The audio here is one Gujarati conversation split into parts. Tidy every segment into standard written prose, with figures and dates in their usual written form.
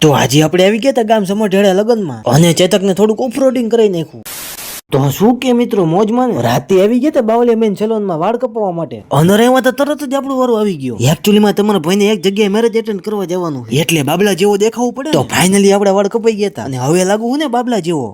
તો આજે આપણે આવી ગયા હતા ગામ સમઢિયાળા લગનમાં અને ચેતકને થોડુંક ઓફરોડિંગ કરી નાખ્યું. તો શું કે મિત્રો મોજમાં રાતે આવી ગયા હતા બાવલિયા મેન સેલોનમાં વાળ કપાવવા માટે અને એમાં તો તરત જ આપણું વારો આવી ગયો. એકચ્યુઅલી તમારા ભાઈને એક જગ્યાએ મેરેજ એટેન્ડ કરવા જવાનું એટલે બાબલા જેવો દેખાવું પડે. તો ફાઇનલી આપડા વાળ કપાઈ ગયા હતા અને હવે લાગુ હું ને બાબલા જેવો.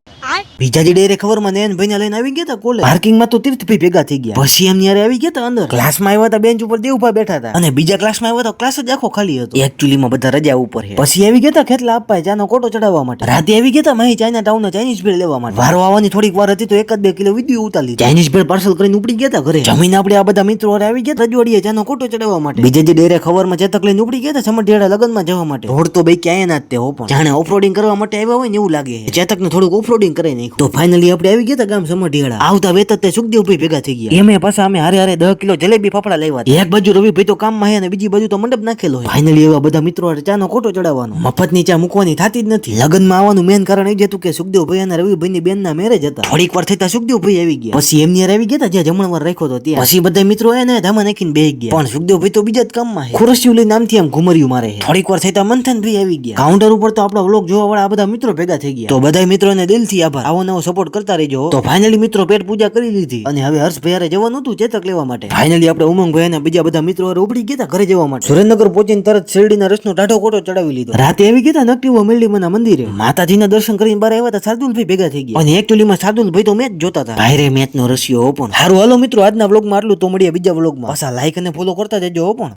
બીજા જે ડેરે ખબરમાં નયન ભાઈને લઈને આવી ગયા હતા કોલેજ પાર્કિંગમાં તો તીર્થભાઈ ભેગા થઈ ગયા. પછી એમ યારે આવી ગયા હતા અંદર ક્લાસમાં આવ્યા હતા બેન્ચ ઉપર દેવભા બેઠા હતા અને બીજા ક્લાસમાં આવ્યા તો ક્લાસ જ આખો ખાલી હતો. એકચ્યુઅલી માં બધા રજા ઉપર છે. પછી આવી ગયા હતા ખેતલા આપવા ચાનો કોટો ચડાવવા માટે. રાતે આવી ગયા હતા માહી ચાઇના ટાઉન ચાઇનીઝ ભેળ લેવા માટે. વારો આવવાની થોડીક વાર હતી તો 1-2 કિલો વિડીયો ઉતારી ચાઇનીઝ ભેળ પાર્સલ કરીને ઉપડી ગયા હતા ઘરે. જમીન આપણે આ બધા મિત્રો આવી ગયા રજવાડીએ ચાનો કોટો ચડાવવા માટે. બીજે જે ડેરે ખબરમાં ચેતક લઈને ઉપડી ગયા હતા સમઢિયાળા લગનમાં જવા માટે. રોડ તો ભાઈ ક્યાંય ના જ તે હો પણ જાણે ઓફરોડિંગ કરવા માટે આવ્યા હોય ને એવું લાગે. ચેતકને થોડુંક ઓફરોડિંગ કરી નાખ્યું. તો ફાઇનલી આપણે આવી ગયા હતા ગામ સમઢિયાળા. આવતા વેત તે સુખદેવભાઈ ભેગા થઈ ગયા. એમે પાછા અમે હારે 10 કિલો જલેબી ફાફડા લાવ્યા. એક બાજુ રવિભાઈ તો કામમાં હે અને બીજી બાજુ તો મંડપ નાખેલો હોય. ફાઇનલી એવા બધા મિત્રો ચાનો કોટો ચડાવવાનો. મફતની ચા મૂકવાની થતી જ નથી. લગ્નમાં આવવાનું મેન કારણ એ જ હતું કે સુખદેવભાઈ અને રવિભાઈની બેનના મેરેજ હતા. થોડીક વાર થતા સુખદેવભાઈ આવી ગયા. પછી એમની યાર આવી ગયા જ્યાં જમણવાર રાખ્યો હતો ત્યાં. પછી બધા મિત્રો એને ધામા નાખીને બેસી ગયા. પણ સુખદેવભાઈ તો બીજા જ કામમાં છે. ખુરશીઓ લઈને આમથી આમ ઘુમરિયું મારે છે. થોડીક વાર થતા મંથનભાઈ આવી ગયા. કાઉન્ટર ઉપર તો આપણા વ્લોગ જોવા વાળા બધા મિત્રો ભેગા થઈ ગયા. તો બધા મિત્રોને દિલથી આભાર. આવો નવો સપોર્ટ કરતા રહેજો. તો ફાઇનલી મિત્રો પેટ પૂજા કરી લીધી અને હવે હર્ષભાઈ જવાનું હતું ચેતક લેવા માટે. ફાઇનલી આપણે ઉમંગભાઈ અને બીજા બધા મિત્રો ઉપડી ગયા ઘરે જવા માટે. સુરેન્દ્રનગર પહોંચીને તરત શેરડીના રસનો ટાઢો કોટો ચડાવી લીધો. રાતે આવી ગયા નકટીવા મેલડીમાના મંદિરે. માતાજીના દર્શન કરીને બહાર આવ્યા હતા શાર્દુલભાઈ ભેગા થઈ ગયા. અને એકચ્યુઅલીમાં શાર્દુલભાઈ તો મેચ જોતા હતા. ભાઈરે મેચનો રસિયો પણ. સારું હાલો મિત્રો આજના વ્લોગમાં આટલું. તો મળીએ બીજા વ્લોગમાં. પાછા લાઈક અને ફોલો કરતા જજો પણ.